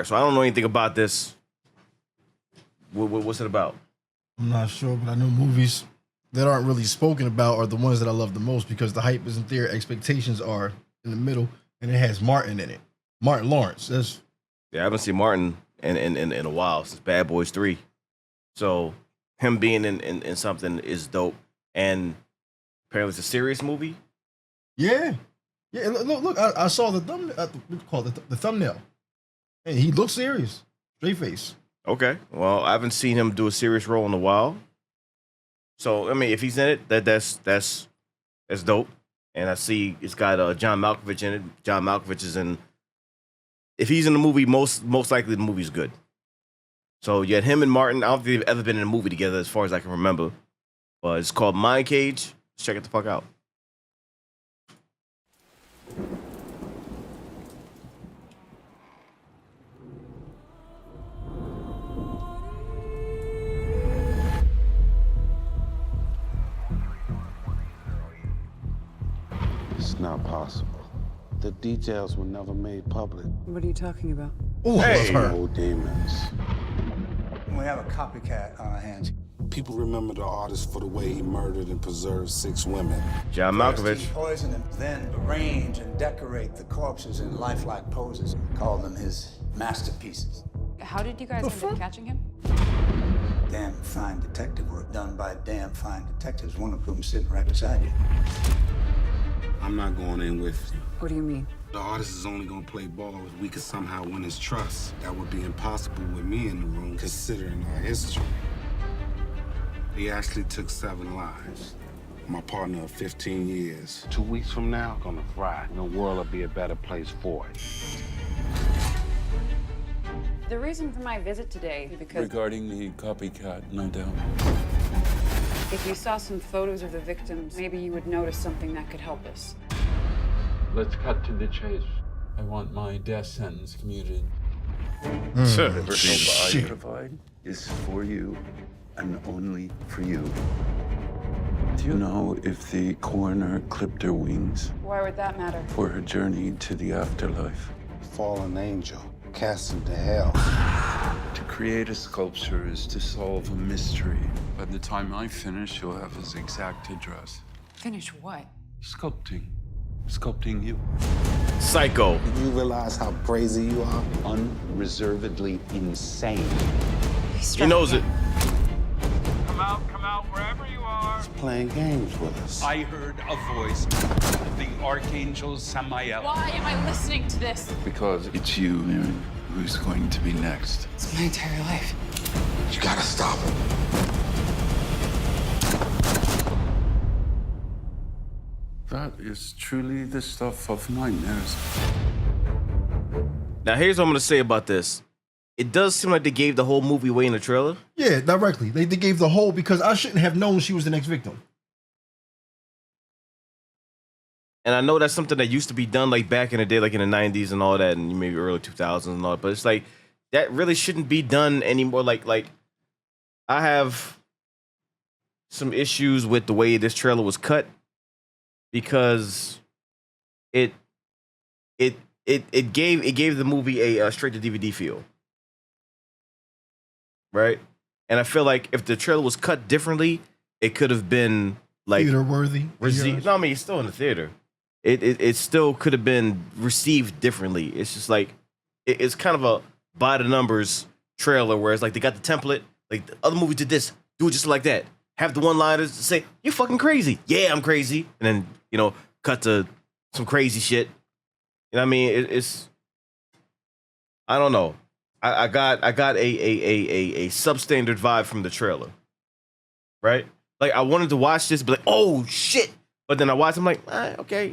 right, so I don't know anything about this. What's it about? I'm not sure, but I know movies that aren't really spoken about are the ones that I love the most because the hype isn't there. Expectations are in the middle, and it has Martin in it. Martin Lawrence. I haven't seen Martin in a while since Bad Boys 3. So him being in something is dope. And apparently it's a serious movie. Yeah. Look. I saw the the thumbnail. Hey, he looks serious. Straight face. Okay. Well, I haven't seen him do a serious role in a while. So I mean, if he's in it, that's dope. And I see it's got John Malkovich in it. John Malkovich is in. If he's in the movie, most likely the movie's good. So you had him and Martin. I don't think they've ever been in a movie together, as far as I can remember. But it's called Mindcage. Check it the fuck out. It's not possible. The details were never made public. What are you talking about? Oh, hey. No demons. We have a copycat on our hands. People remember the artist for the way he murdered and preserved 6 women. John Malkovich. He poisoned them, then arrange and decorate the corpses in lifelike poses. Call them his masterpieces. How did you guys end up catching him? Damn fine detective work done by damn fine detectives, one of whom sitting right beside you. I'm not going in with you. What do you mean? The artist is only gonna play ball if we could somehow win his trust. That would be impossible with me in the room, considering our history. He actually took 7 lives. My partner of 15 years. 2 weeks from now, gonna fry. The world will be a better place for it. The reason for my visit today is because Regarding the copycat, no doubt. if you saw some photos of the victims, maybe you would notice something that could help us. Let's cut to the chase. I want my death sentence commuted. Everything I provide is for you and only for you. Do you know if the coroner clipped her wings Why would that matter? for her journey to the afterlife? Fallen angel, cast into hell. To create a sculpture is to solve a mystery. By the time I finish, you'll have his exact address. Finish what? Sculpting. Sculpting you. Psycho. Do you realize how crazy you are? Unreservedly insane. He knows it. Come out, wherever you are. He's playing games with us. I heard a voice, the Archangel Samael. Why am I listening to this? Because it's you, Aaron, who's going to be next. It's my entire life. You gotta stop him. That is truly the stuff of nightmares. Now, here's what I'm going to say about this. It does seem like they gave the whole movie away in the trailer. Yeah, directly. They gave the whole because I shouldn't have known she was the next victim. And I know that's something that used to be done like back in the day, like in the 90s and all that, and maybe early 2000s and all that. But it's like, that really shouldn't be done anymore. Like I have some issues with the way this trailer was cut because it gave the movie a straight to DVD feel. Right? And I feel like if the trailer was cut differently, it could have been like Theater worthy. No, I mean, it's still in the theater. It still could have been received differently. It's just like it's kind of a by the numbers trailer where it's like they got the template, like the other movie did this, do it just like that. Have the one-liners say, "You're fucking crazy." Yeah, I'm crazy. And then, cut to some crazy shit. You know what I mean? It's I don't know. I got a substandard vibe from the trailer. Right? Like I wanted to watch this, but like, oh shit. But then I watched, I'm like, okay,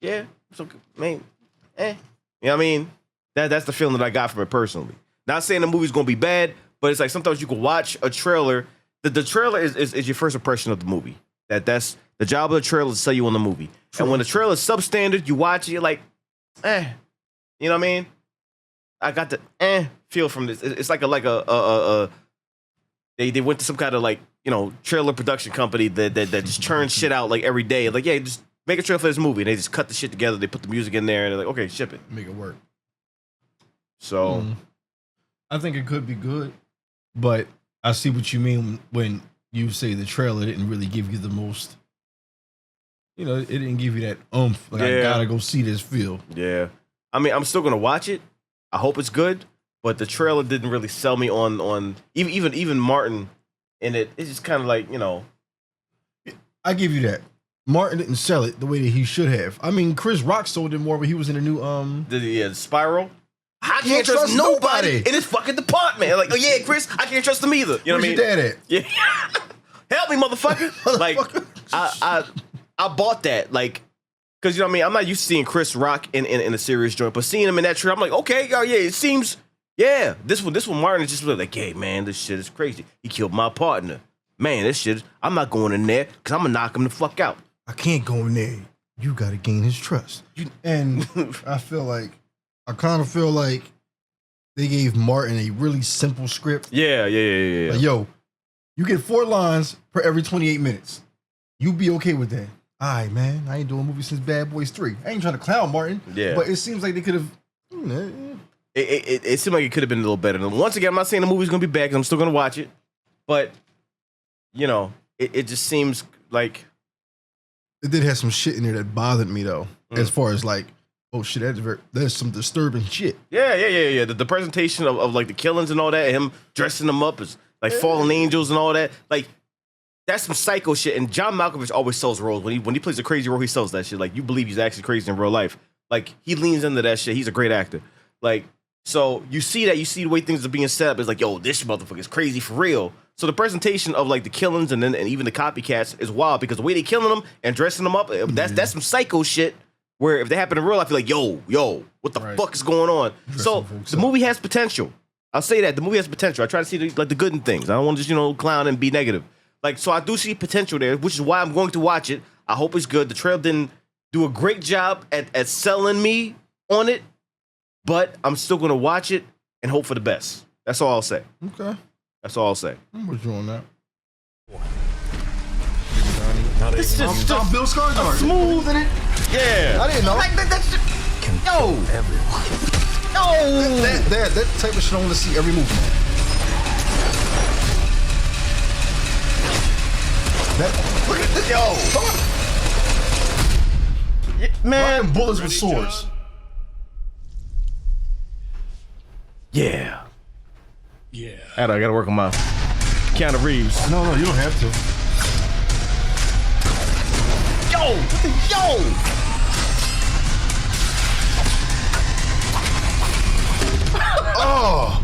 yeah, it's okay, man, You know what I mean? That's the feeling that I got from it personally. Not saying the movie's gonna be bad, but it's like sometimes you can watch a trailer. The trailer is your first impression of the movie. That's the job of the trailer is to sell you on the movie. True. And when the trailer is substandard, you watch it, you're like, You know what I mean? I got the feel from this. It's like they went to some kind of like, trailer production company that just churns shit out like every day. Like, yeah, just make a trailer for this movie. And they just cut the shit together. They put the music in there and they're like, okay, ship it. Make it work. So I think it could be good, but I see what you mean when you say the trailer didn't really give you the most. You know, it didn't give you that oomph. Like, I gotta go see this feel. Yeah. I mean, I'm still gonna watch it. I hope it's good, but the trailer didn't really sell me on even Martin in it. It's just kind of like, you know. I give you that. Martin didn't sell it the way that he should have. I mean, Chris Rock sold it more when he was in the new the Spiral. I can't trust nobody in this fucking department. Like, oh yeah, Chris, I can't trust him either. You know what I mean? Where's your dad at? Yeah. Help me, motherfucker. Like, I bought that, like, because, you know what I mean? I'm not used to seeing Chris Rock in a serious joint, but seeing him in that trailer, I'm like, okay, oh yeah, it seems, yeah. This one, Martin is just like, hey, man, this shit is crazy. He killed my partner. Man, this shit, I'm not going in there because I'm going to knock him the fuck out. I can't go in there. You got to gain his trust. And I kind of feel like they gave Martin a really simple script. Yeah. Like, yo, you get 4 lines per every 28 minutes. You be okay with that. All right, man. I ain't doing a movie since Bad Boys 3. I ain't trying to clown Martin. Yeah. But it seems like they could have. It seemed like it could have been a little better. And once again, I'm not saying the movie's going to be bad because I'm still going to watch it. But, you know, it just seems like. It did have some shit in there that bothered me, though. As far as like, oh shit, that's some disturbing shit. Yeah. The presentation of like the killings and all that, and him dressing them up as like fallen angels and all that. Like, that's some psycho shit. And John Malkovich always sells roles. When he plays a crazy role, he sells that shit. Like, you believe he's actually crazy in real life. Like, he leans into that shit. He's a great actor. Like, so you see the way things are being set up. It's like, yo, this motherfucker is crazy for real. So the presentation of like the killings and even the copycats is wild because the way they killing them and dressing them up, that's some psycho shit. Where if they happen in real life, you're like, yo, what the fuck is going on? So the movie has potential. I'll say that the movie has potential. I try to see the good in things. I don't want to just clown and be negative. Like, so I do see potential there, which is why I'm going to watch it. I hope it's good. The trailer didn't do a great job at selling me on it, but I'm still going to watch it and hope for the best. That's all I'll say. Okay. That's all I'll say. I'm with you on that. This is just Bill Skarsgård. Smooth in it. Yeah. I didn't know. Like, that's just, yo. Everyone. Yo. That type of shit I want to see every movie. Look at this. Yo. Man, bullets with swords. Yeah. I gotta work on my Keanu Reeves. No, you don't have to. Yo. Oh.